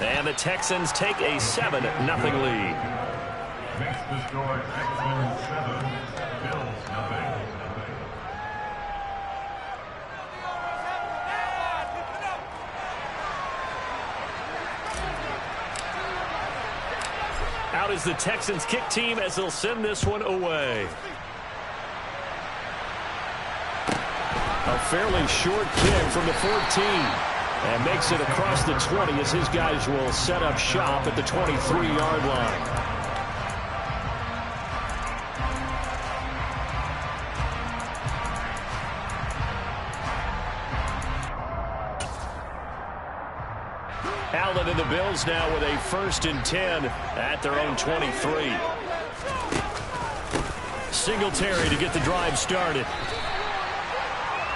And the Texans take a 7-0 lead. Makes the score Texans 7, Bills 0. Out is the Texans kick team as they'll send this one away. A fairly short kick from the 14. And makes it across the 20 as his guys will set up shop at the 23-yard line. Allen and the Bills now with a 1st and 10 at their own 23. Singletary to get the drive started.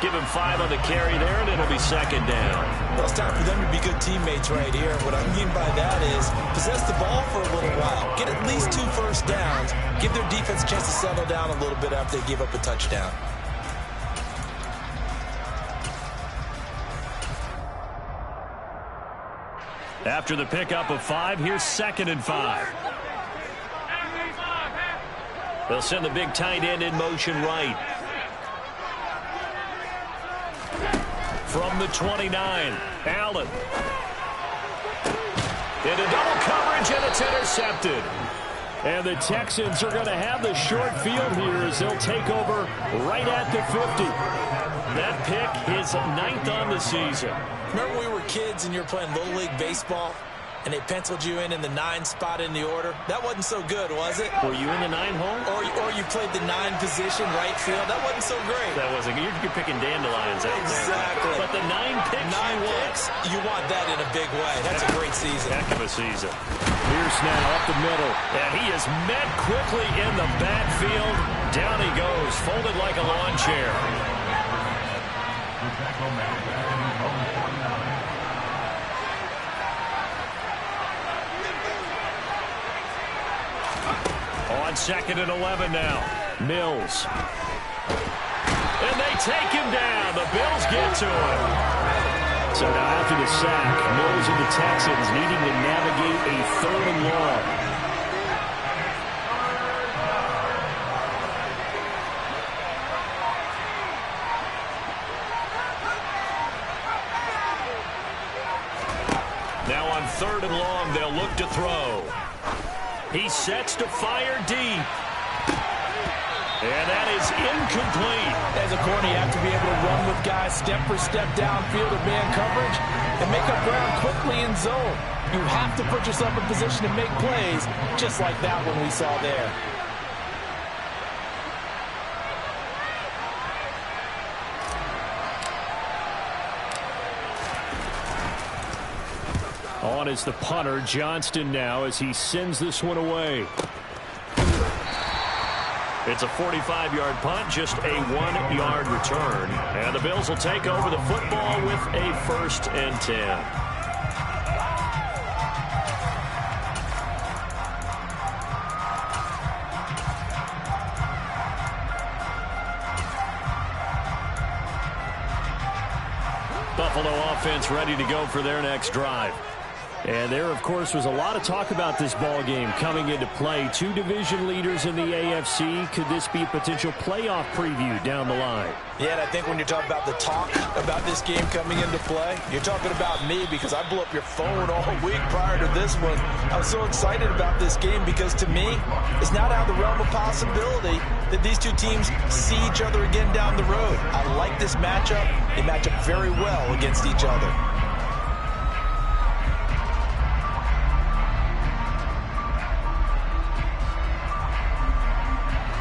Give him 5 on the carry there, and it'll be 2nd down. Well, it's time for them to be good teammates right here. What I mean by that is possess the ball for a little while. Get at least 2 first downs. Give their defense a chance to settle down a little bit after they give up a touchdown. After the pickup of 5, here's 2nd and 5. They'll send the big tight end in motion right. From the 29, Allen. Into double coverage, and it's intercepted. And the Texans are going to have the short field here as they'll take over right at the 50. That pick is 9th on the season. Remember when we were kids and you were playing Little League Baseball and they penciled you in the 9 spot in the order? That wasn't so good, was it? Were you in the 9 hole? Or you played the 9 position, right field? That wasn't so great. That wasn't. You're picking dandelions out there. Exactly. But the 9 picks 9 picks, you want that in a big way. That's a great season. Heck of a season. Pierce now up the middle. And he is met quickly in the backfield. Down he goes, folded like a lawn chair. On 2nd and 11 now. Mills. And they take him down. The Bills get to him. So now after the sack, Mills and the Texans needing to navigate a 3rd and long. Now on 3rd and long, they'll look to throw. He sets to fire deep. And that is incomplete. As a corner, you have to be able to run with guys step for step downfield or man coverage and make up ground quickly in zone. You have to put yourself in position to make plays, just like that one we saw there. On is the punter, Johnston now, as he sends this one away. It's a 45-yard punt, just a 1-yard return. And the Bills will take over the football with a 1st and 10. Buffalo offense ready to go for their next drive. And there, of course, was a lot of talk about this ball game coming into play. 2 division leaders in the AFC. Could this be a potential playoff preview down the line? Yeah, and I think when you're talking about the talk about this game coming into play, you're talking about me because I blew up your phone all week prior to this one. I was so excited about this game because, to me, it's not out of the realm of possibility that these 2 teams see each other again down the road. I like this matchup. They match up very well against each other.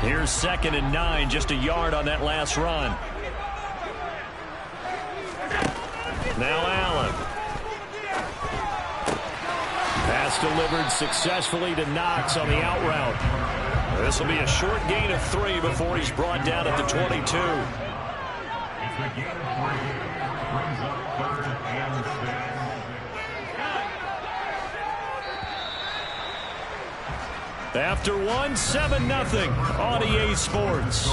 Here's 2nd and 9, just a yard on that last run. Now Allen. Pass delivered successfully to Knox on the out route. This will be a short gain of 3 before he's brought down at the 22. It's a gain of 3. Brings up 3rd and 6. After 1, 7-0 on EA Sports.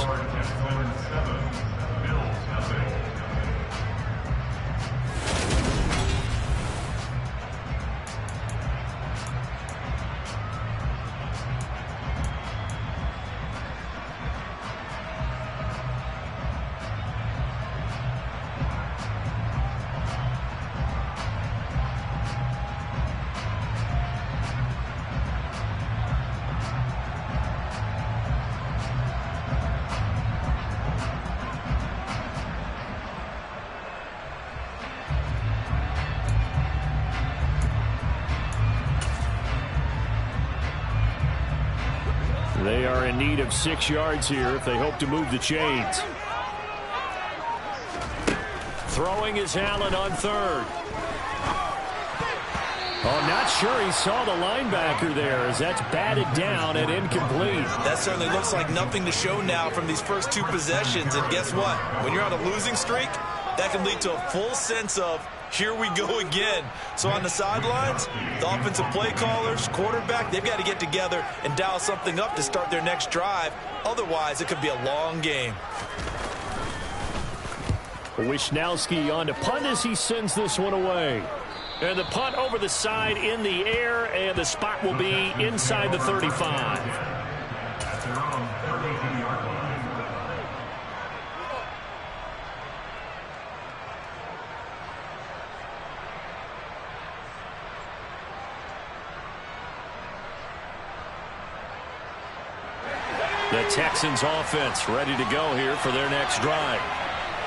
are in need of 6 yards here if they hope to move the chains. Throwing is Allen on third. Oh, not sure he saw the linebacker there as that's batted down and incomplete. That certainly looks like nothing to show now from these first 2 possessions. And guess what? When you're on a losing streak, that can lead to a full sense of, here we go again. So on the sidelines, the offensive play callers, quarterback, they've got to get together and dial something up to start their next drive. Otherwise, it could be a long game. Wisnowski on to punt as he sends this one away. And the punt over the side in the air, and the spot will be inside the 35. At their own 32-yard line. The Texans offense ready to go here for their next drive.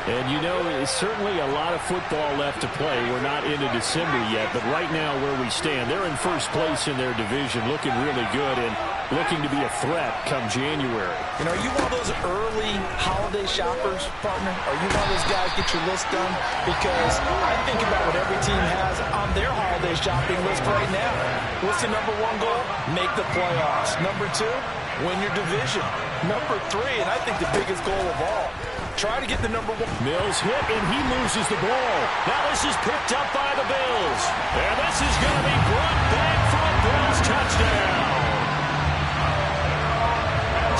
And you know, it's certainly a lot of football left to play. We're not into December yet, but right now where we stand, they're in first place in their division, looking really good and looking to be a threat come January. You know, are you one of those early holiday shoppers, partner? Are you one of those guys get your list done? Because I think about what every team has on their holiday shopping list right now. What's the number 1 goal? Make the playoffs. Number 2, win your division. Number 3, and I think the biggest goal of all, try to get the number 1. Mills hit, and he loses the ball. Now this is picked up by the Bills. And this is going to be brought back for a Bills touchdown.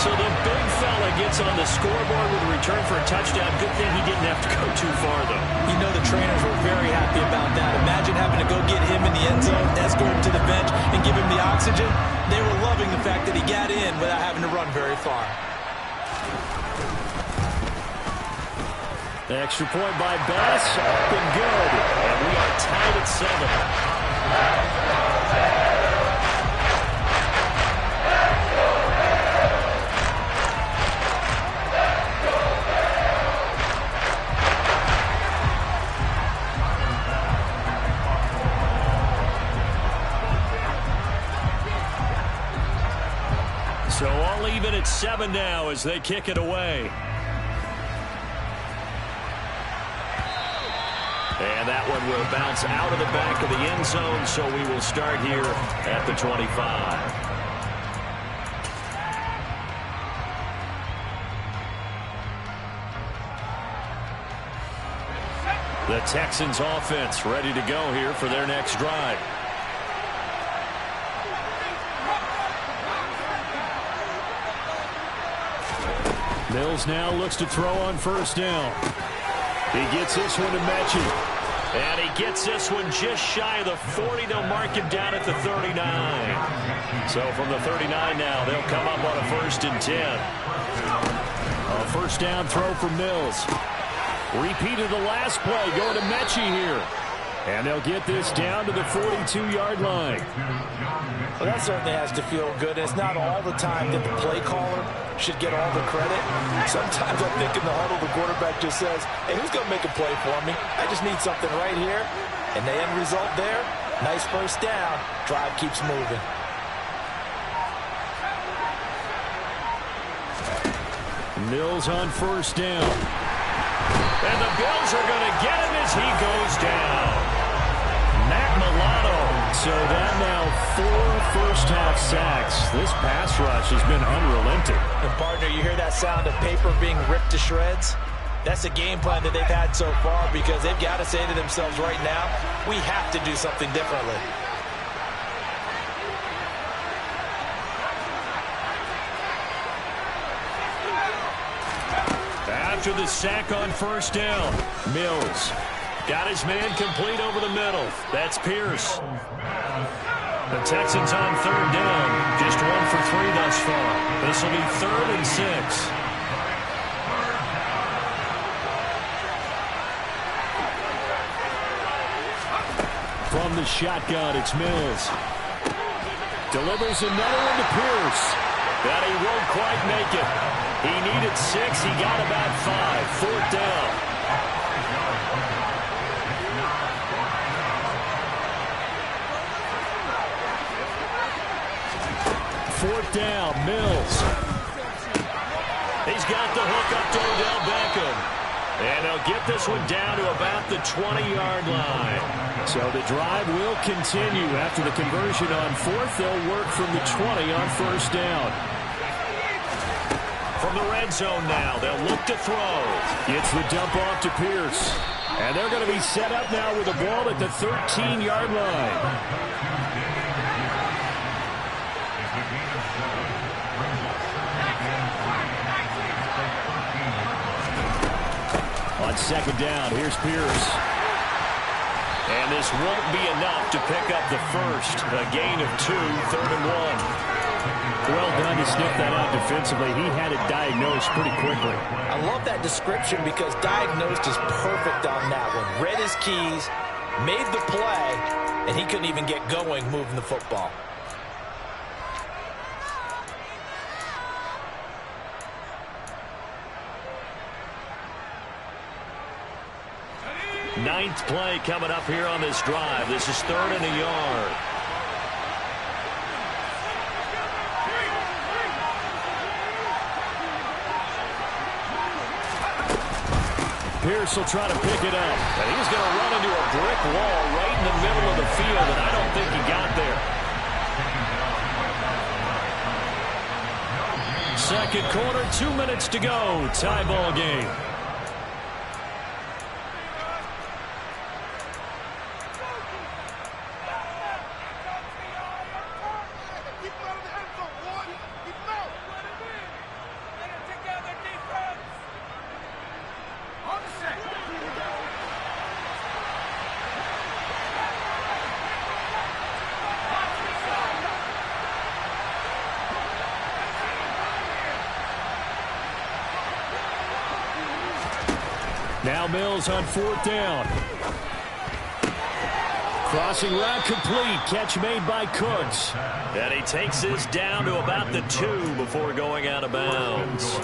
So the big fella gets on the scoreboard with a return for a touchdown. Good thing he didn't have to go too far, though. You know the trainers were very happy about that. Imagine having to go get him in the end zone, escort him to the bench, and give him the oxygen. They were loving the fact that he got in without having to run very far. The extra point by Bass, up and good. And we are tied at 7. So all even at 7 now as they kick it away. And that one will bounce out of the back of the end zone, so we will start here at the 25. The Texans offense ready to go here for their next drive. Mills now looks to throw on first down. He gets this one to Mechie. And he gets this one just shy of the 40. They'll mark him down at the 39. So from the 39 now, they'll come up on a 1st and 10. A first down throw for Mills. Repeated the last play, going to Mechie here. And they'll get this down to the 42-yard line. Well, that certainly has to feel good. It's not all the time that the play caller should get all the credit. Sometimes I think in the huddle, the quarterback just says, hey, who's going to make a play for me? I just need something right here. And the end result there, nice first down. Drive keeps moving. Mills on first down. And the Bills are going to get him as he goes down. Matt Milano. So that now 4 first-half sacks. This pass rush has been unrelenting. And partner, you hear that sound of paper being ripped to shreds? That's a game plan that they've had so far because they've got to say to themselves right now, we have to do something differently. After the sack on first down, Mills got his man complete over the middle. That's Pierce. The Texans on third down. Just 1 for 3 thus far. This will be 3rd and 6. From the shotgun, it's Mills. Delivers another one to Pierce. But he won't quite make it. He needed 6. He got about 5. 4th down. Fourth down, Mills. got the hook up to Odell Beckham. And they'll get this one down to about the 20-yard line. So the drive will continue. After the conversion on fourth, they'll work from the 20 on first down. From the red zone now, they'll look to throw. Gets the dump off to Pierce. And they're going to be set up now with the ball at the 13-yard line. On second down, here's Pierce. And this won't be enough to pick up the first. A gain of 2, 3rd and 1. Well done to sniff that out defensively. He had it diagnosed pretty quickly. I love that description because diagnosed is perfect on that one. Read his keys, made the play, and he couldn't even get going moving the football. Ninth play coming up here on this drive. This is 3rd and a yard. Pierce will try to pick it up. And he's going to run into a brick wall right in the middle of the field, and I don't think he got there. Second quarter, 2 minutes to go. Tie ball game. Now Mills on 4th down. Crossing route complete. Catch made by Cooks. And he takes this down to about the 2 before going out of bounds.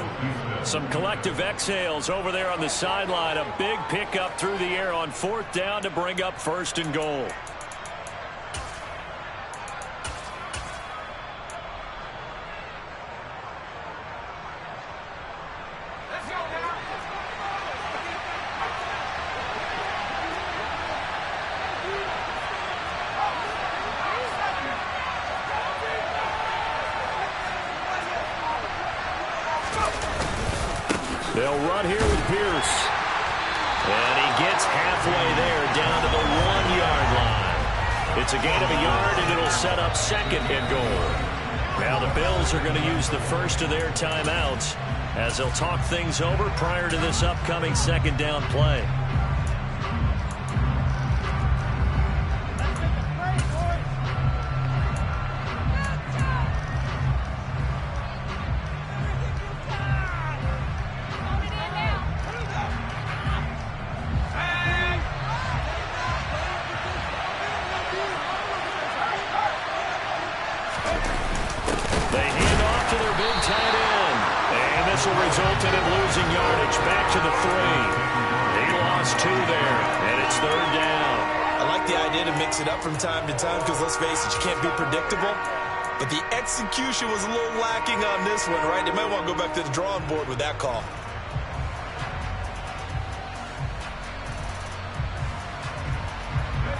Some collective exhales over there on the sideline. A big pickup through the air on 4th down to bring up 1st and goal. They'll run here with Pierce. And he gets halfway there down to the 1-yard line. It's a gain of a yard, and it'll set up 2nd and goal. Now the Bills are going to use the first of their timeouts as they'll talk things over prior to this upcoming 2nd down play. Result in him losing yardage back to the 3. He lost 2 there, and it's 3rd down. I like the idea to mix it up from time to time because, let's face it, you can't be predictable. But the execution was a little lacking on this one, right? They might want to go back to the drawing board with that call.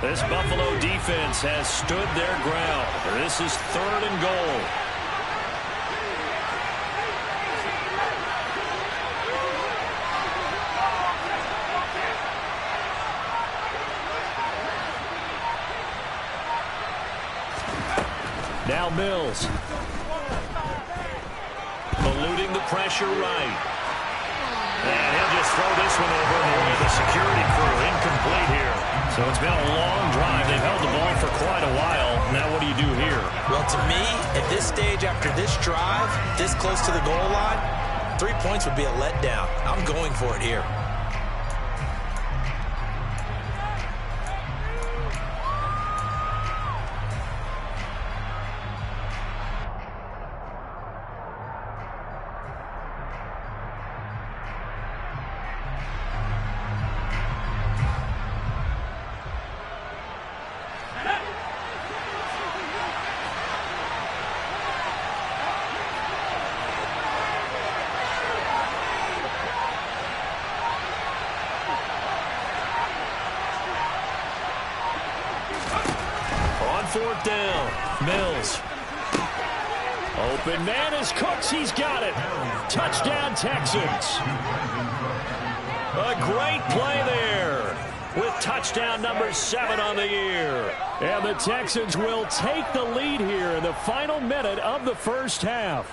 This Buffalo defense has stood their ground. This is 3rd and goal. Now Mills. Eluding the pressure right. And he'll just throw this one over in the way of the security crew. Incomplete here. So it's been a long drive. They've held the ball for quite a while. Now what do you do here? Well, to me, at this stage after this drive, this close to the goal line, 3 points would be a letdown. I'm going for it here. 4th down. Mills. Open man is Cooks. He's got it. Touchdown, Texans. A great play there with touchdown number 7 on the year. And the Texans will take the lead here in the final minute of the first half.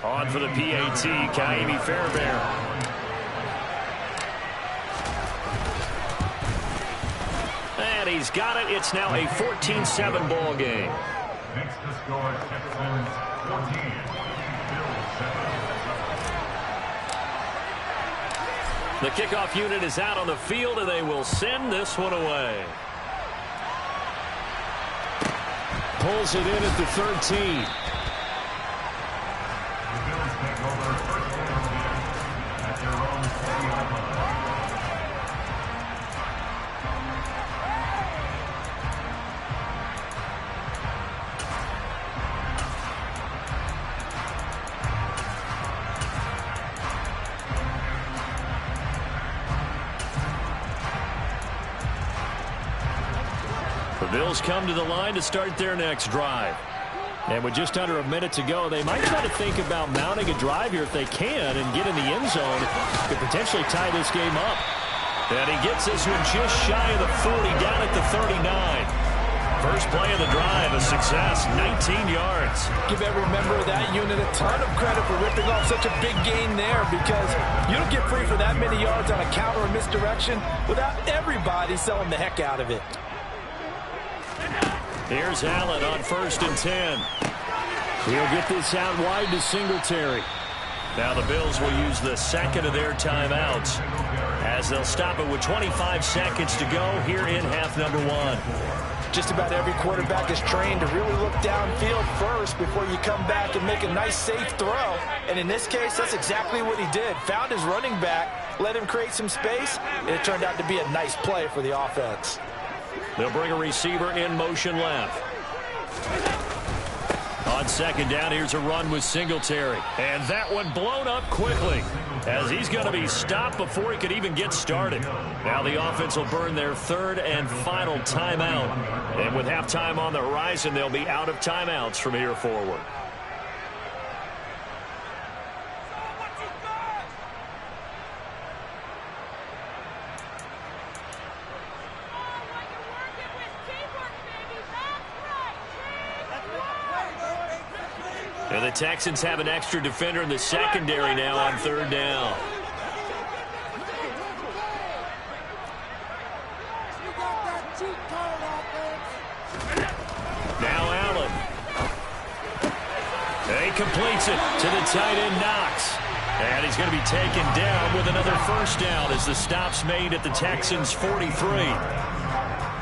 On for the PAT, Kaimi Fairbairn. And he's got it. It's now a 14-7 ball game. Next to score, Texans 14, Bills 7. The kickoff unit is out on the field, and they will send this one away. Pulls it in at the 13. The Bills come to the line to start their next drive. And with just under a minute to go, they might try to think about mounting a drive here if they can and get in the end zone. Could potentially tie this game up. And he gets this one just shy of the 40, down at the 39. First play of the drive, a success, 19 yards. Give every member of that unit a ton of credit for ripping off such a big gain there, because you don't get free for that many yards on a counter or misdirection without everybody selling the heck out of it. Here's Allen on 1st and 10. He'll get this out wide to Singletary. Now the Bills will use the second of their timeouts as they'll stop it with 25 seconds to go here in half number 1. Just about every quarterback is trained to really look downfield first before you come back and make a nice, safe throw. And in this case, that's exactly what he did. Found his running back, let him create some space, and it turned out to be a nice play for the offense. They'll bring a receiver in motion left. On 2nd down, here's a run with Singletary. And that one blown up quickly as he's going to be stopped before he could even get started. Now the offense will burn their 3rd and final timeout. And with halftime on the horizon, they'll be out of timeouts from here forward. And the Texans have an extra defender in the secondary now on 3rd down. Now Allen. And he completes it to the tight end Knox. And he's going to be taken down with another 1st down as the stop's made at the Texans' 43.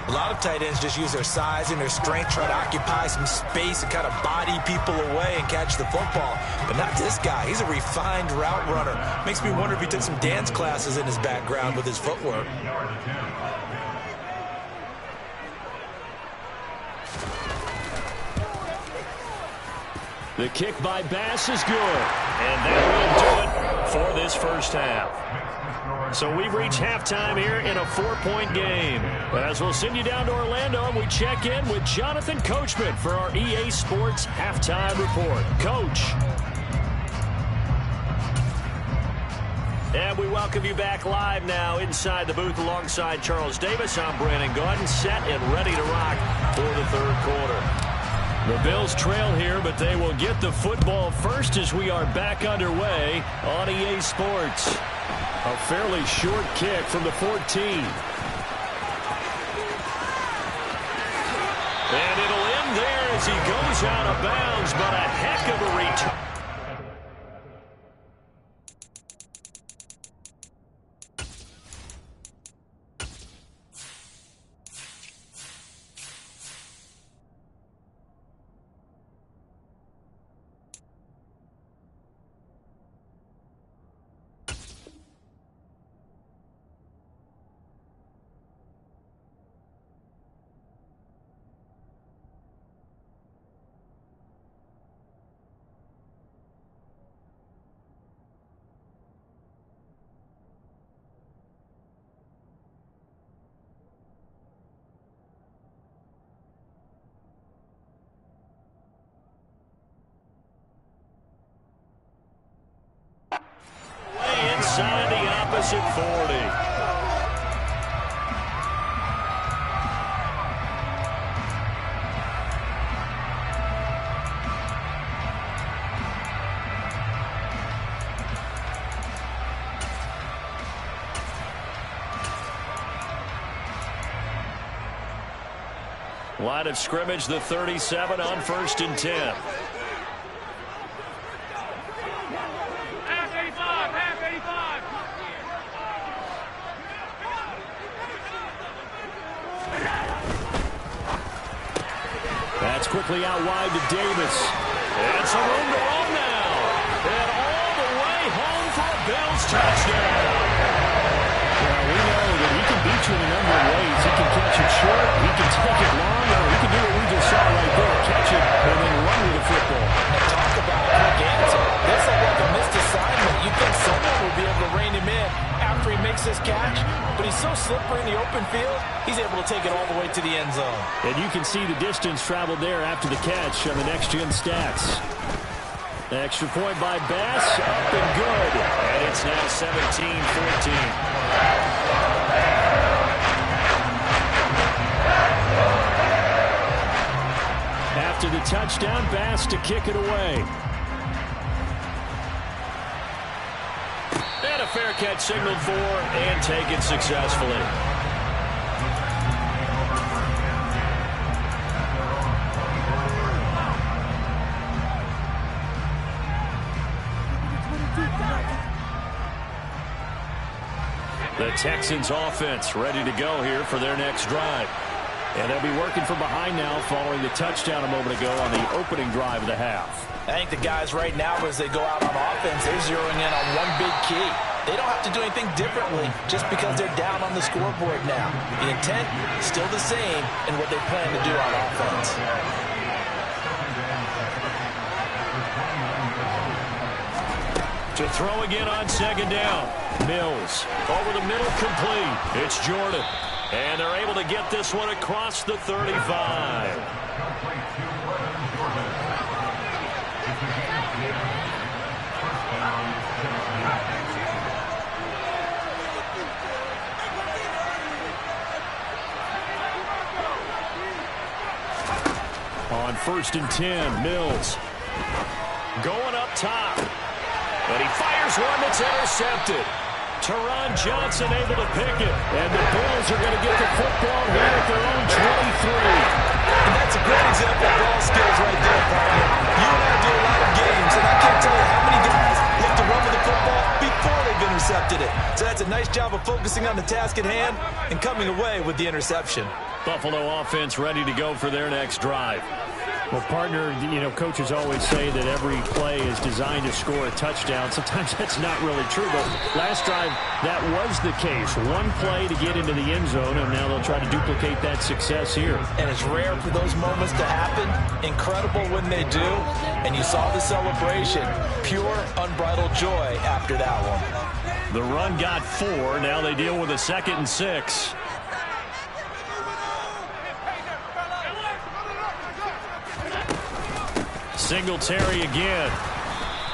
A lot of tight ends just use their size and their strength, try to occupy some space and kind of body people away and catch the football. But not this guy. He's a refined route runner. Makes me wonder if he took some dance classes in his background with his footwork. The kick by Bass is good. And that will do it for this first half. So we reach halftime here in a 4-point game. As we'll send you down to Orlando, and we check in with Jonathan Coachman for our EA Sports Halftime Report. Coach. And we welcome you back live now inside the booth alongside Charles Davis. I'm Brandon Gaudin, set and ready to rock for the 3rd quarter. The Bills trail here, but they will get the football first as we are back underway on EA Sports. A fairly short kick from the 14. And it'll end there as he goes out of bounds, but a heck of a return. inside the opposite 40. Line of scrimmage, the 37 on 1st and 10. Half 85, half 85. That's quickly out wide to Davis. And some room to run now. And all the way home for a Bills touchdown. Well, we know that he can beat you in a number of ways. He can catch it short, he can take it long, or he can do what we just saw right there, catch it and then run with the football. And talk about a quick answer. This is like a missed assignment. You'd think someone would be able to rein him in after he makes this catch, but he's so slippery in the open field, he's able to take it all the way to the end zone. And you can see the distance traveled there after the catch on the next-gen stats. Extra point by Bass, up and good. And it's now 17-14. After the touchdown, Bass to kick it away. And a fair catch signaled for and taken successfully. The Texans offense ready to go here for their next drive. And they'll be working from behind now following the touchdown a moment ago on the opening drive of the half. I think the guys right now, as they go out on offense, they're zeroing in on one big key. They don't have to do anything differently just because they're down on the scoreboard now. The intent is still the same in what they plan to do on offense. To throw again on 2nd down. Mills over the middle, complete. It's Jordan. And they're able to get this one across the 35. On 1st and 10, Mills going up top. And he fires one that's intercepted. Teron Johnson able to pick it. And the Bills are going to get the football here at their own 23. And that's a great example of ball skills right there, partner. You and I do a lot of games, and I can't tell you how many guys look to run with the football before they've intercepted it. So that's a nice job of focusing on the task at hand and coming away with the interception. Buffalo offense ready to go for their next drive. Well, partner, you know, coaches always say that every play is designed to score a touchdown. Sometimes that's not really true, but last drive, that was the case. One play to get into the end zone, and now they'll try to duplicate that success here. And it's rare for those moments to happen. Incredible when they do. And you saw the celebration. Pure, unbridled joy after that one. The run got 4. Now they deal with a 2nd and 6. Singletary again.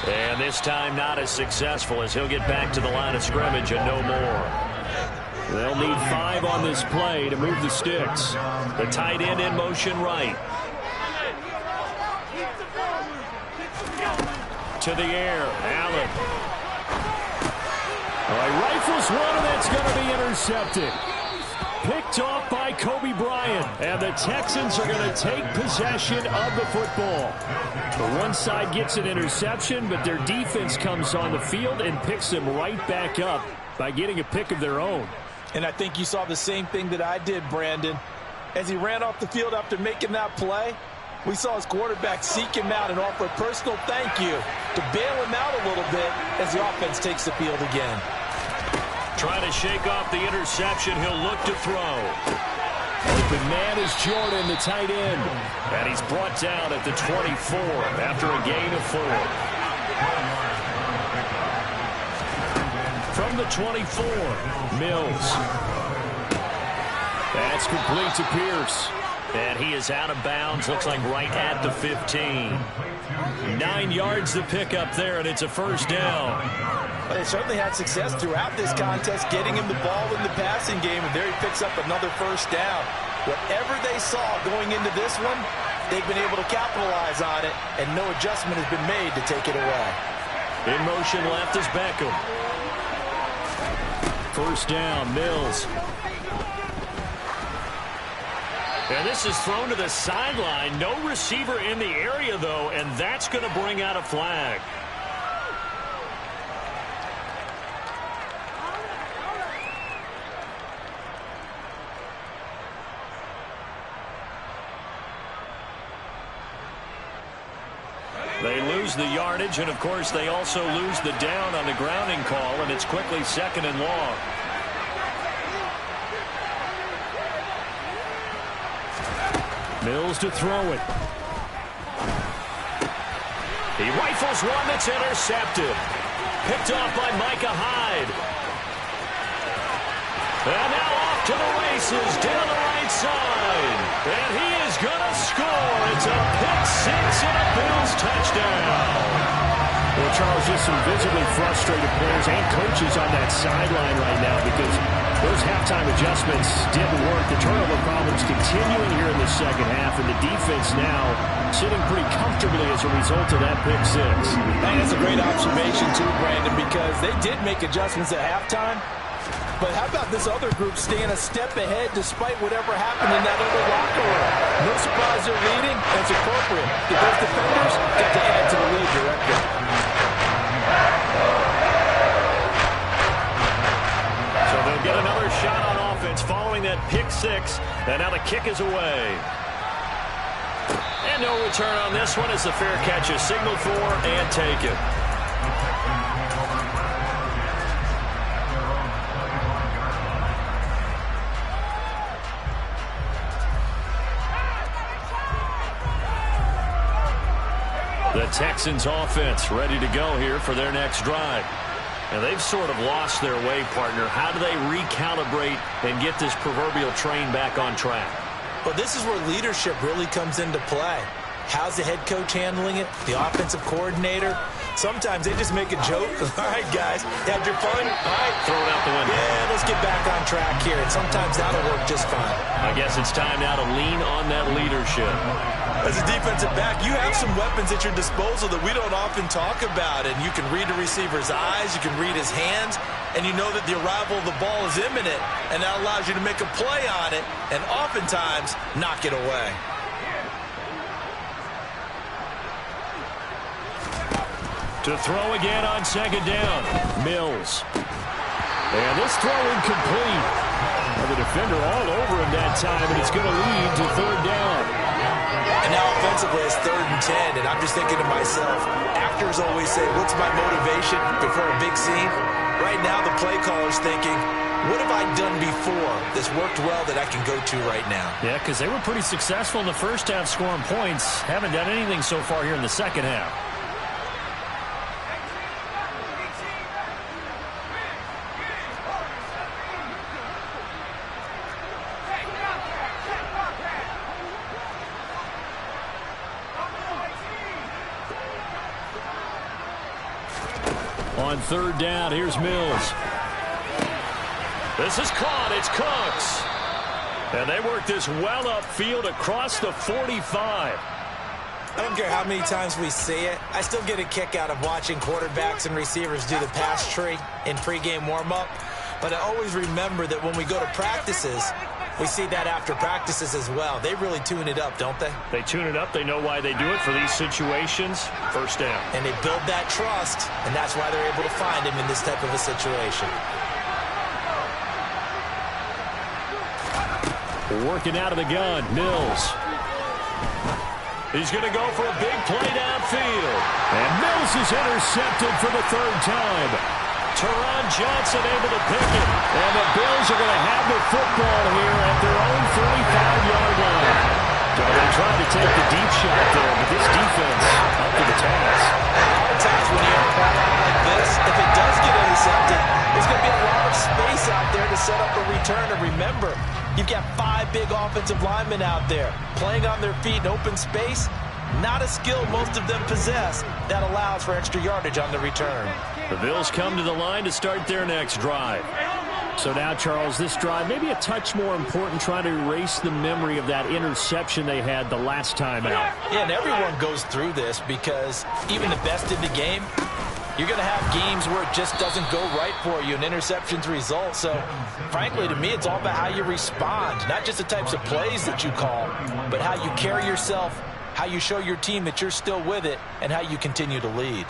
And this time not as successful as he'll get back to the line of scrimmage and no more. They'll need 5 on this play to move the sticks. The tight end in motion right. To the air, Allen. All right, rifles one, and that's going to be intercepted. Picked off by Kobe Bryant. And the Texans are going to take possession of the football. The one side gets an interception, but their defense comes on the field and picks them right back up by getting a pick of their own. And I think you saw the same thing that I did, Brandon. As he ran off the field after making that play, we saw his quarterback seek him out and offer a personal thank you to bail him out a little bit as the offense takes the field again. Trying to shake off the interception. He'll look to throw. Open man is Jordan, the tight end. And he's brought down at the 24 after a gain of 4. From the 24, Mills. That's complete to Pierce. And he is out of bounds. Looks like right at the 15. 9 yards to pick up there, and it's a first down. They certainly had success throughout this contest, getting him the ball in the passing game, and there he picks up another first down. Whatever they saw going into this one, they've been able to capitalize on it, and no adjustment has been made to take it away. In motion left is Beckham. First down, Mills. And this is thrown to the sideline. No receiver in the area, though, and that's going to bring out a flag. They lose the yardage, and, of course, they also lose the down on the grounding call, and it's quickly 2nd and long. Mills to throw it. He rifles one that's intercepted. Picked off by Micah Hyde. And now off to the races down the right side. And he is going to score. It's a pick six and a Bills touchdown. Well, Charles, just some visibly frustrated players and coaches on that sideline right now because those halftime adjustments didn't work. The turnover problems continuing here in the second half, and the defense now sitting pretty comfortably as a result of that pick six. Hey, that's a great observation, too, Brandon, because they did make adjustments at halftime. But how about this other group staying a step ahead despite whatever happened in that other locker room? No surprise they're leading, and it's appropriate. Those defenders got to add to the lead directly. So they'll get another shot on offense following that pick six, and now the kick is away. And no return on this one as the fair catch is signaled for and taken. The Texans offense ready to go here for their next drive. And they've sort of lost their way, partner. How do they recalibrate and get this proverbial train back on track? Well, this is where leadership really comes into play. How's the head coach handling it? The offensive coordinator? Sometimes they just make a joke. All right, guys, had your fun? All right. Throw it out the window. Yeah, let's get back on track here. And sometimes that'll work just fine. I guess it's time now to lean on that leadership. As a defensive back, you have some weapons at your disposal that we don't often talk about. And you can read the receiver's eyes, you can read his hands, and you know that the arrival of the ball is imminent. And that allows you to make a play on it and oftentimes knock it away. To throw again on second down, Mills. And this throw incomplete. And the defender all over him that time, and it's going to lead to third down. And now offensively it's 3rd and 10, and I'm just thinking to myself, actors always say, what's my motivation before a big scene? Right now the play caller's thinking, what have I done before that's worked well that I can go to right now? Yeah, because they were pretty successful in the first half scoring points. Haven't done anything so far here in the second half. On third down, here's Mills. This is caught. It's Cooks. And they work this well upfield across the 45. I don't care how many times we see it. I still get a kick out of watching quarterbacks and receivers do the pass tree in pregame warm-up. But I always remember that when we go to practices, we see that after practices as well. They really tune it up, don't they? They tune it up. They know why they do it for these situations. First down. And they build that trust, and that's why they're able to find him in this type of a situation. Working out of the gun, Mills. He's going to go for a big play downfield. And Mills is intercepted for the 3rd time. Teron Johnson able to pick it. And the Bills are going to have the football here at their own 35-yard line. Well, they tried to take the deep shot there, but this defense up to the task. A lot of times when you have a ball out like this, if it does get intercepted, there's going to be a lot of space out there to set up a return. And remember, you've got 5 big offensive linemen out there playing on their feet in open space. Not a skill most of them possess that allows for extra yardage on the return. The Bills come to the line to start their next drive. So now, Charles, this drive maybe a touch more important, trying to erase the memory of that interception they had the last time out. Yeah, and everyone goes through this because even the best in the game, you're going to have games where it just doesn't go right for you and interceptions result. So, frankly, to me, it's all about how you respond, not just the types of plays that you call, but how you carry yourself, how you show your team that you're still with it, and how you continue to lead.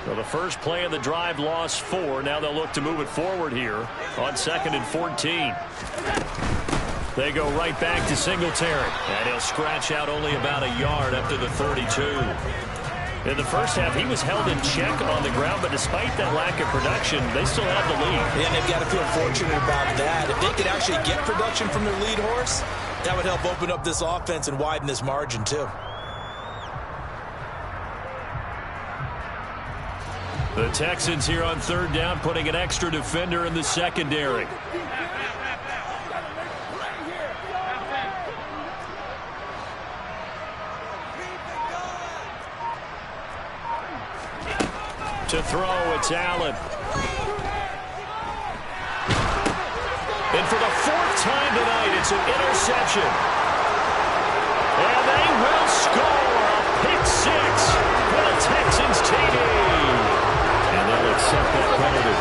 So the first play of the drive lost 4. Now they'll look to move it forward here on 2nd and 14. They go right back to Singletary. And he'll scratch out only about a yard up to the 32. In the first half, he was held in check on the ground, but despite that lack of production, they still have the lead. And they've got to feel fortunate about that. If they could actually get production from their lead horse, that would help open up this offense and widen this margin too. The Texans here on 3rd down, putting an extra defender in the secondary. To throw, it's Allen. And for the 4th time tonight, it's an interception. And they will score a pick 6 for the Texans TD. And they'll accept that penalty.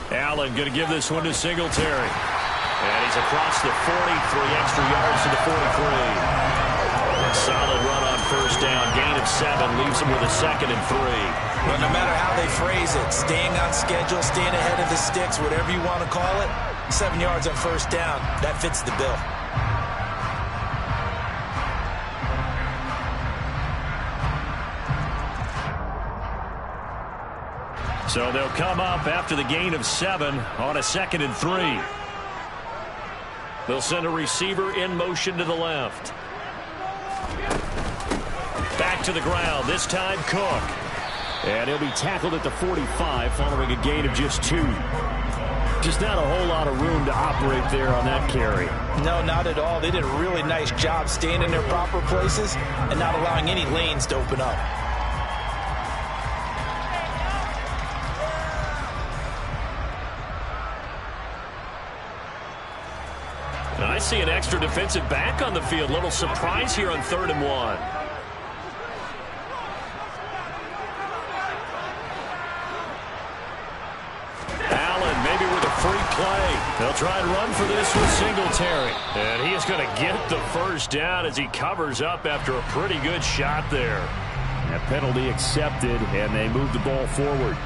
Allen going to give this one to Singletary. And he's across the 40, 3 extra yards to the 43. Solid run on 1st down. Gain of 7 leaves him with a 2nd and 3. Well, no matter how they phrase it, staying on schedule, staying ahead of the sticks, whatever you want to call it, 7 yards on 1st down, that fits the bill. So they'll come up after the gain of 7 on a 2nd and 3. They'll send a receiver in motion to the left. Back to the ground, this time Cook. And he'll be tackled at the 45 following a gain of just 2. Just not a whole lot of room to operate there on that carry. No, not at all. They did a really nice job staying in their proper places and not allowing any lanes to open up. I see an extra defensive back on the field. Little surprise here on 3rd and 1. Allen maybe with a free play. They'll try and run for this with Singletary. And he is going to get the 1st down as he covers up after a pretty good shot there. That penalty accepted, and they move the ball forward.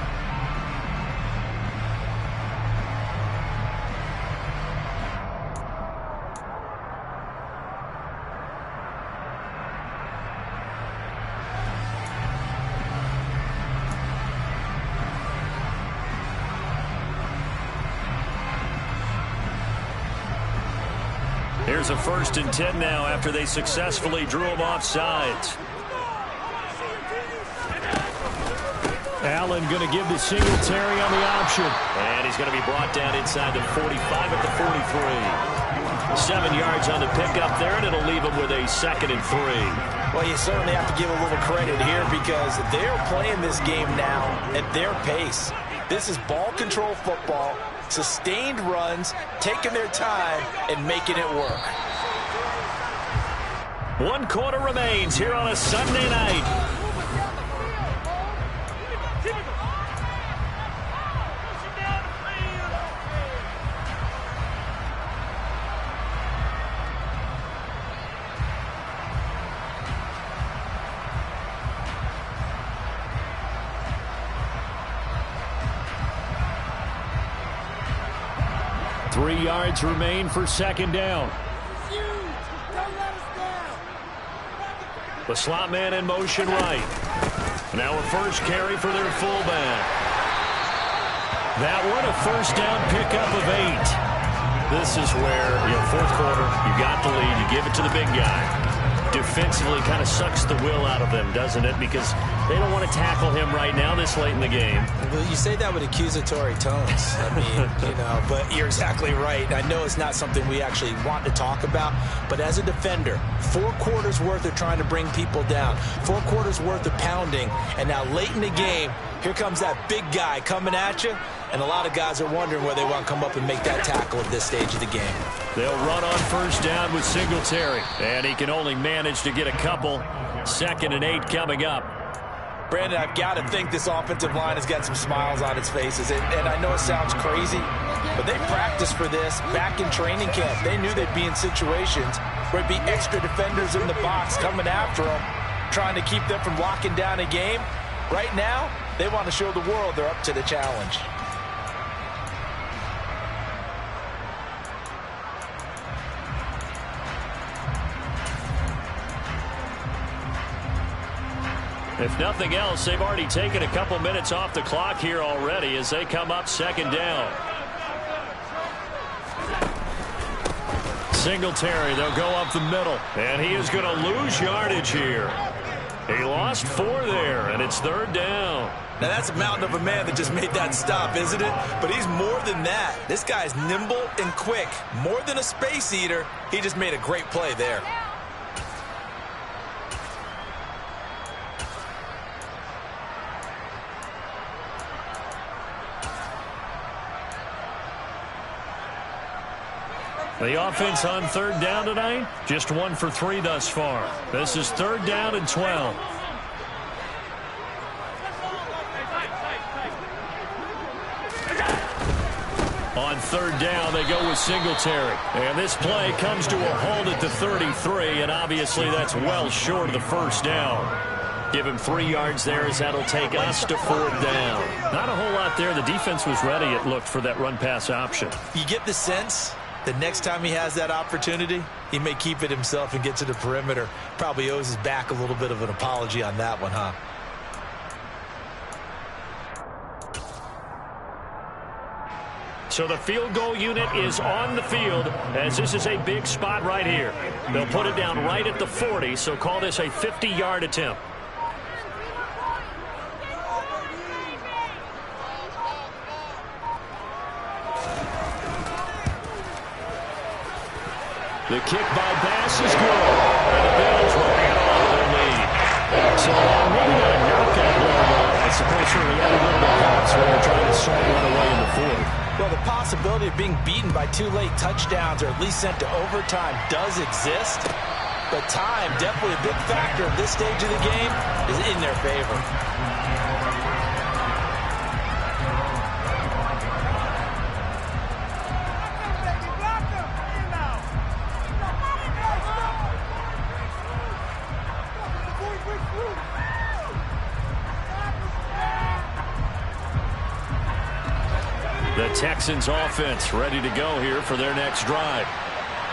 Here's a 1st and 10 now after they successfully drew him off sides. Allen going to give to Singletary on the option. And he's going to be brought down inside the 45 at the 43. 7 yards on the pickup there, and it'll leave him with a 2nd and 3. Well, you certainly have to give a little credit here because they're playing this game now at their pace. This is ball control football, sustained runs, taking their time, and making it work. 1 quarter remains here on a Sunday night. 3 yards remain for second down. The slot man in motion right. Now a first carry for their fullback. That one a first down pickup of 8. This is where, fourth quarter, you got the lead, you give it to the big guy. Defensively kind of sucks the will out of them, doesn't it? Because they don't want to tackle him right now this late in the game. Well, you say that with accusatory tones. I mean, but you're exactly right. I know it's not something we actually want to talk about, but as a defender, 4 quarters worth of trying to bring people down, 4 quarters worth of pounding, and now late in the game, here comes that big guy coming at you, and a lot of guys are wondering where they want to come up and make that tackle at this stage of the game. They'll run on first down with Singletary, and he can only manage to get a couple. 2nd and 8 coming up. Brandon, I've got to think this offensive line has got some smiles on its faces, and I know it sounds crazy, but they practiced for this back in training camp. They knew they'd be in situations where it'd be extra defenders in the box coming after them, trying to keep them from locking down a game. Right now, they want to show the world they're up to the challenge. If nothing else, they've already taken a couple minutes off the clock here already as they come up 2nd down. Singletary, they'll go up the middle, and he is going to lose yardage here. He lost 4 there, and it's 3rd down. Now, that's a mountain of a man that just made that stop, isn't it? But he's more than that. This guy's nimble and quick. More than a space eater, he just made a great play there. The offense on 3rd down tonight, just 1 for 3 thus far. This is 3rd down and 12. On 3rd down, they go with Singletary. And this play comes to a halt at the 33, and obviously that's well short of the first down. Give him 3 yards there as that'll take us to 4th down. Not a whole lot there. The defense was ready, it looked, for that run-pass option. You get the sense the next time he has that opportunity, he may keep it himself and get to the perimeter. Probably owes his back a little bit of an apology on that one, huh? So the field goal unit is on the field as this is a big spot right here. They'll put it down right at the 40, so call this a 50-yard attempt. The kick by Bass is good, and the Bills will hang on to their lead. So maybe not a knockout blow, but I suppose certainly a little bit helps when they're trying to sort one away in the 4th. Well, the possibility of being beaten by 2 late touchdowns or at least sent to overtime does exist, but time, definitely a big factor at this stage of the game, is in their favor. The Texans offense ready to go here for their next drive.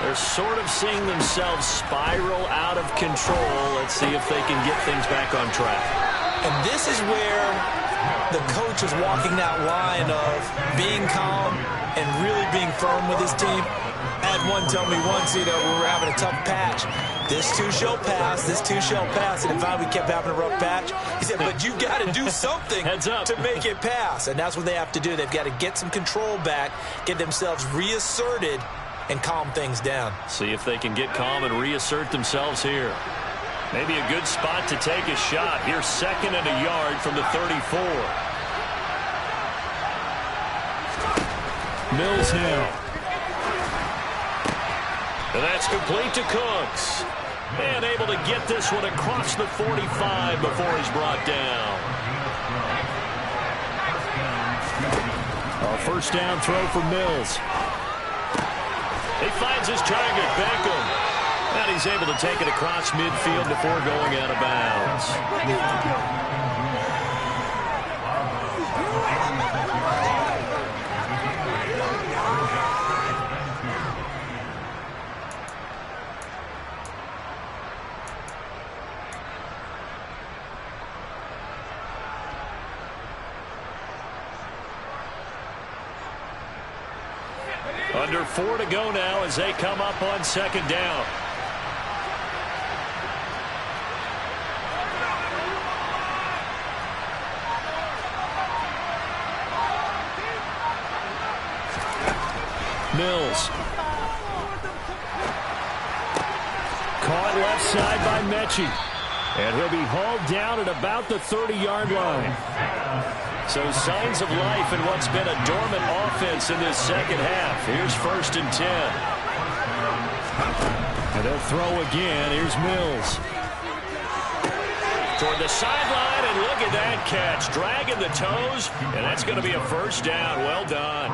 They're sort of seeing themselves spiral out of control. Let's see if they can get things back on track. And this is where the coach is walking that line of being calm and really being firm with his team. I had one tell me once, we were having a tough patch. This too shall pass, this too shall pass. And in fact, we kept having a rough patch. He said, but you got to do something to make it pass. And that's what they have to do. They've got to get some control back, get themselves reasserted, and calm things down. See if they can get calm and reassert themselves here. Maybe a good spot to take a shot. Here's 2nd and a yard from the 34. Mills now. And that's complete to Cooks. And able to get this one across the 45 before he's brought down. A first down throw for Mills. He finds his target, Beckham. And he's able to take it across midfield before going out of bounds. Under 4 to go now as they come up on second down. Mills. Caught left side by Mechie. And he'll be hauled down at about the 30-yard line. So signs of life in what's been a dormant offense in this second half. Here's 1st and 10. And they'll throw again. Here's Mills. Toward the sideline, and look at that catch. Dragging the toes, and that's going to be a 1st down. Well done.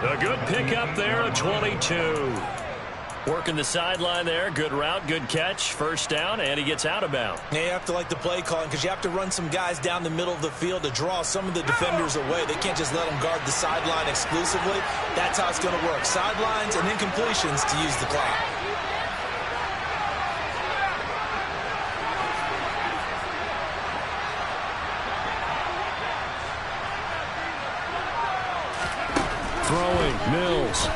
A good pickup there, a 22. Working the sideline there. Good route, good catch. 1st down, and he gets out of bounds. Yeah, you have to like the play calling because you have to run some guys down the middle of the field to draw some of the defenders away. They can't just let them guard the sideline exclusively. That's how it's going to work. Sidelines and incompletions to use the clock. Throwing, Mills.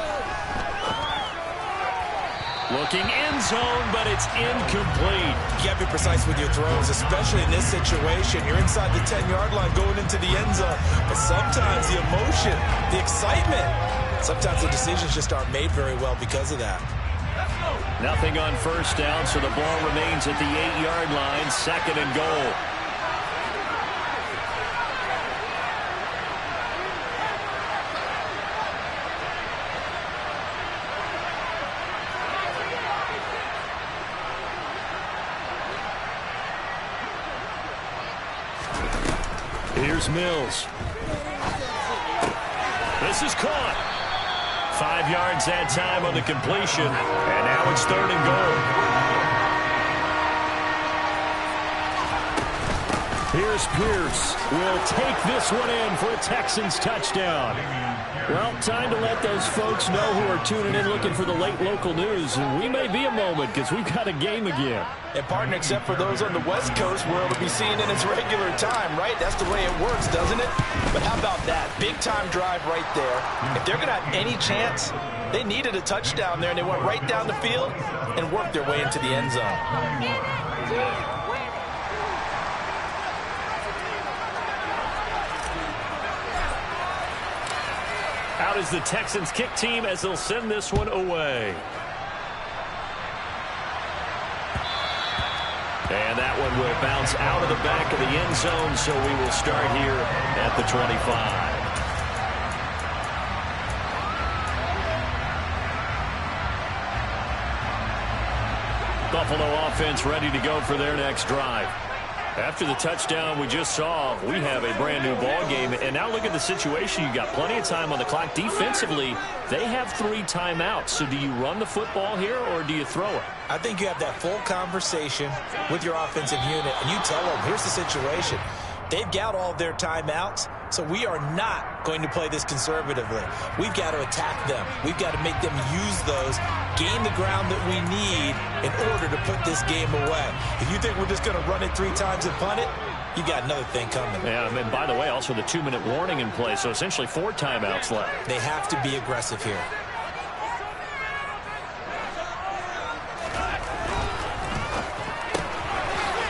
Looking end zone, but it's incomplete. You can't be precise with your throws, especially in this situation. You're inside the 10-yard line going into the end zone. But sometimes the emotion, the excitement, sometimes the decisions just aren't made very well because of that. Nothing on 1st down, so the ball remains at the 8-yard line, 2nd and goal. Here's Mills. This is caught. 5 yards that time on the completion. And now it's 3rd and goal. Here's Pierce. Will take this one in for a Texans touchdown. Well, time to let those folks know who are tuning in looking for the late local news. And we may be a moment because we've got a game again. And partner, except for those on the West Coast, where it'll be seen in its regular time, right? That's the way it works, doesn't it? But how about that? Big-time drive right there. If they're going to have any chance, they needed a touchdown there, and they went right down the field and worked their way into the end zone. Out is the Texans kick team as they'll send this one away. And that one will bounce out of the back of the end zone, so we will start here at the 25. Buffalo offense ready to go for their next drive. After the touchdown we just saw, we have a brand new ball game. And now look at the situation. You got plenty of time on the clock. Defensively, they have 3 timeouts. So do you run the football here or do you throw it? I think you have that full conversation with your offensive unit, and you tell them, here's the situation. They've got all of their timeouts, so we are not going to play this conservatively. We've got to attack them. We've got to make them use those, gain the ground that we need in order to put this game away. If you think we're just going to run it 3 times and punt it, you got another thing coming. Yeah, and by the way, also the 2-minute warning in play, so essentially 4 timeouts left. They have to be aggressive here.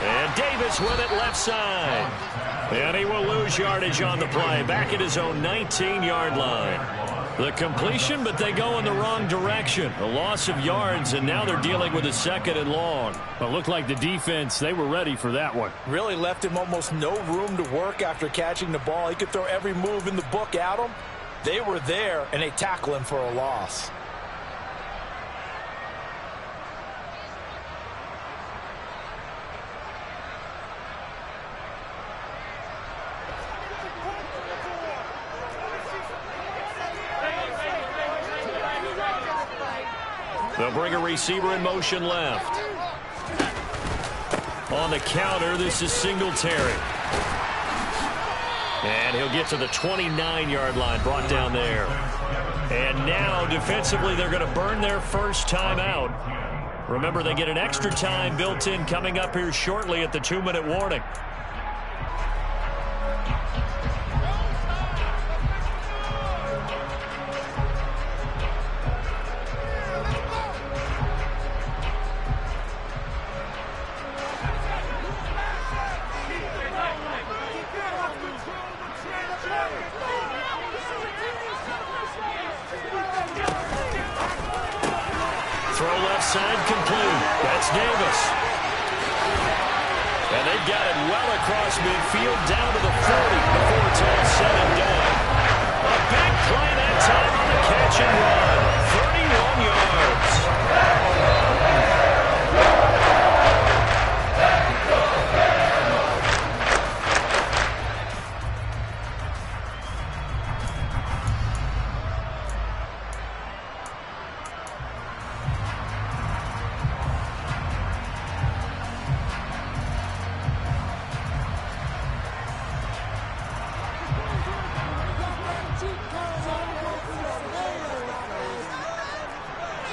And Davis with it left side. And he will lose yardage on the play. Back at his own 19-yard line. The completion, but they go in the wrong direction. A loss of yards, and now they're dealing with a 2nd and long. It looked like the defense, they were ready for that one. Really left him almost no room to work after catching the ball. He could throw every move in the book at him. They were there, and they tackle him for a loss. They'll bring a receiver in motion left. On the counter, this is Singletary. And he'll get to the 29-yard line, brought down there. And now, defensively, they're going to burn their first timeout. Remember, they get an extra time built in coming up here shortly at the 2-minute warning. Davis. And they've got it well across midfield down to the 40 before it's all said and done. A big play that time on the catch and run. 31 yards.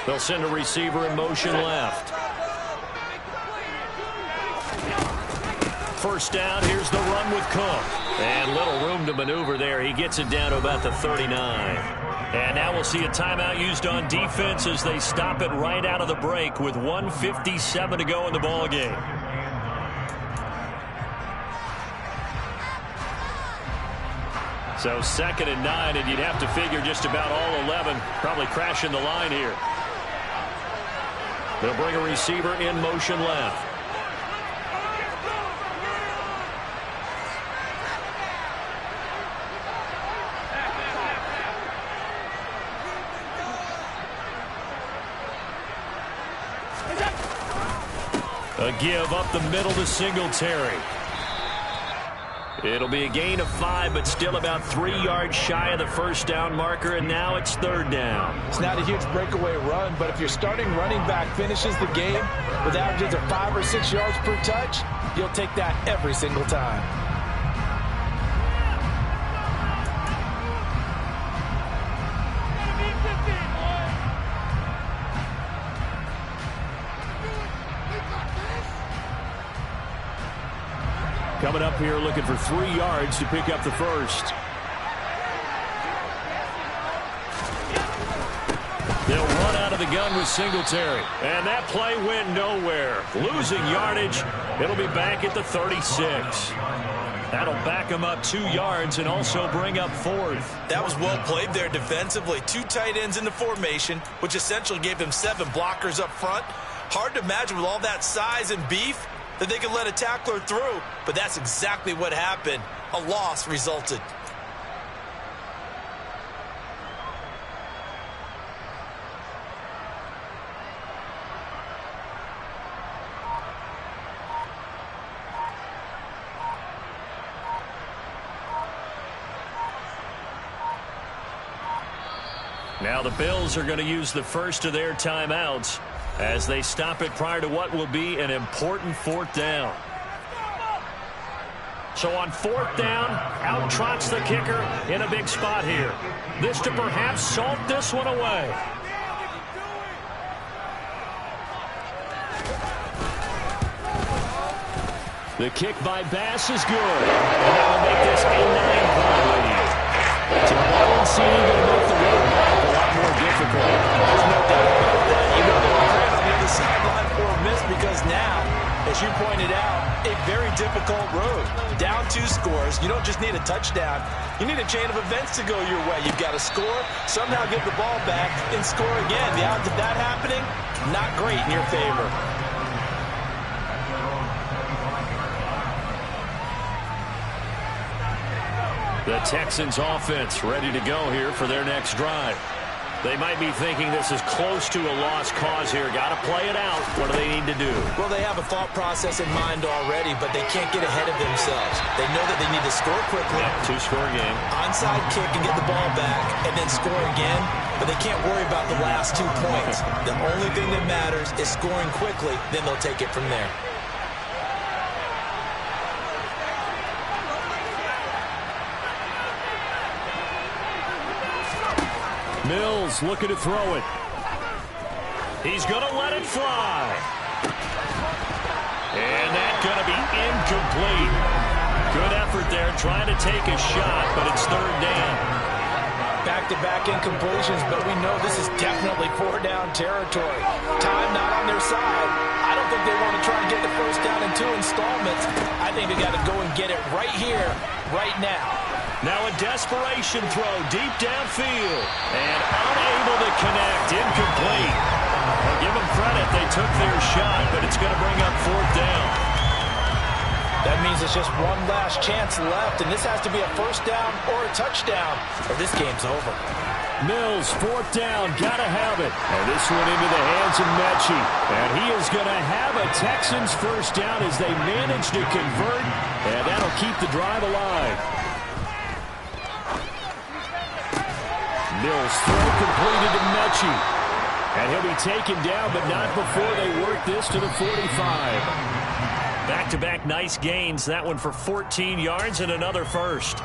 They'll send a receiver in motion left. First down, here's the run with Cook. And little room to maneuver there. He gets it down to about the 39. And now we'll see a timeout used on defense as they stop it right out of the break with 1:57 to go in the ballgame. So 2nd and 9, and you'd have to figure just about all 11 probably crashing the line here. They'll bring a receiver in motion left. A give up the middle to Singletary. It'll be a gain of 5, but still about 3 yards shy of the first down marker, and now it's 3rd down. It's not a huge breakaway run, but if your starting running back finishes the game with averages of 5 or 6 yards per touch, you'll take that every single time. Coming up here looking for 3 yards to pick up the first. They'll run out of the gun with Singletary. And that play went nowhere. Losing yardage. It'll be back at the 36. That'll back them up 2 yards and also bring up 4th. That was well played there defensively. 2 tight ends in the formation, which essentially gave them 7 blockers up front. Hard to imagine with all that size and beef that they could let a tackler through, but that's exactly what happened. A loss resulted. Now the Bills are going to use the first of their timeouts as they stop it prior to what will be an important 4th down. So on 4th down, out trots the kicker in a big spot here. This to perhaps salt this one away. The kick by Bass is good. And that will make this a 9-point lead. So balancing going to make the road back a lot more difficult. There's no doubt about that. You know they were great on the other sideline for a miss because now, as you pointed out, a very difficult road. Down 2 scores. You don't just need a touchdown. You need a chain of events to go your way. You've got to score, somehow get the ball back, and score again. The odds of that happening, not great in your favor. The Texans offense ready to go here for their next drive. They might be thinking this is close to a lost cause here. Got to play it out. What do they need to do? Well, they have a thought process in mind already, but they can't get ahead of themselves. They know that they need to score quickly. Yeah, 2-score game. Onside kick and get the ball back and then score again, but they can't worry about the last 2 points. The only thing that matters is scoring quickly, then they'll take it from there. Mills looking to throw it. He's going to let it fly. And that's going to be incomplete. Good effort there trying to take a shot, but it's 3rd down. Back-to-back incompletions, but we know this is definitely 4-down territory. Time not on their side. I don't think they want to try and get the first down in 2 installments. I think they got to go and get it right here, right now. Now a desperation throw deep downfield. And unable to connect. Incomplete. A Give them credit. They took their shot, but it's going to bring up 4th down. That means it's just one last chance left, and this has to be a first down or a touchdown, or this game's over. Mills, 4th down, gotta have it. And this one into the hands of Mechie. And he is going to have a Texans first down as they manage to convert, and that'll keep the drive alive. Mills throw completed to Mechie. And he'll be taken down, but not before they work this to the 45. Back-to-back nice gains. That one for 14 yards and another first.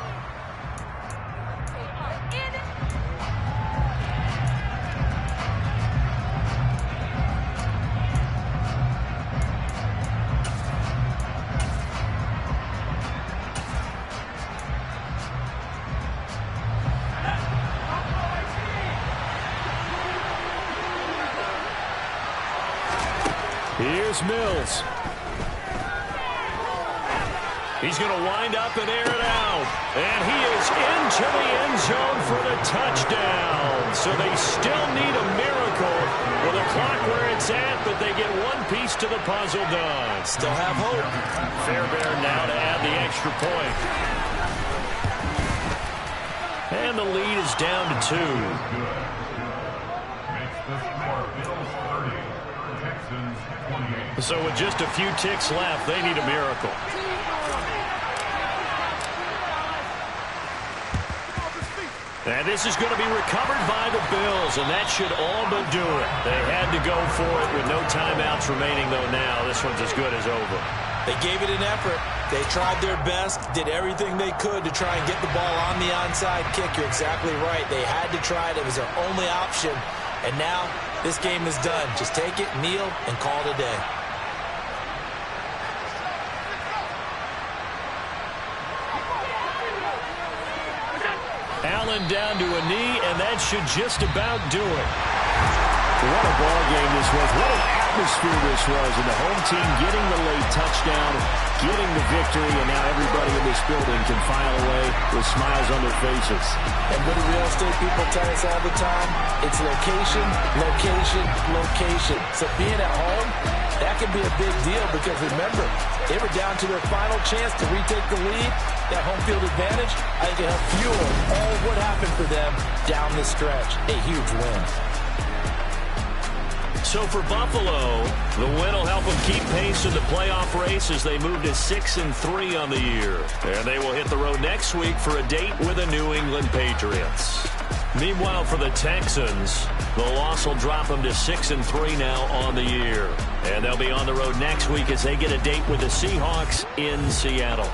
Here's Mills. He's going to wind up and air it out. And he is into the end zone for the touchdown. So they still need a miracle with the clock where it's at, but they get one piece to the puzzle done. Still have hope. Fairbairn now to add the extra point. And the lead is down to 2. Makes the score Bills 30, Texans 28. So with just a few ticks left, they need a miracle. And this is going to be recovered by the Bills, and that should all but do it. They had to go for it with no timeouts remaining, though now this one's as good as over. They gave it an effort. They tried their best, did everything they could to try and get the ball on the onside kick. You're exactly right. They had to try it. It was their only option. And now this game is done. Just take it, kneel, and call it a day. Allen down to a knee, and that should just about do it. What a ball game this was. What an atmosphere this was. And the home team getting the late touchdown, getting the victory, and now everybody in this building can file away with smiles on their faces. And what do real estate people tell us all the time? It's location, location, location. So being at home, that can be a big deal because remember, they were down to their final chance to retake the lead. That home field advantage, I think it helped fuel all what happened for them down the stretch. A huge win. So for Buffalo, the win will help them keep pace in the playoff race as they move to 6-3 on the year. And they will hit the road next week for a date with the New England Patriots. Meanwhile, for the Texans, the loss will drop them to 6-3 now on the year. And they'll be on the road next week as they get a date with the Seahawks in Seattle.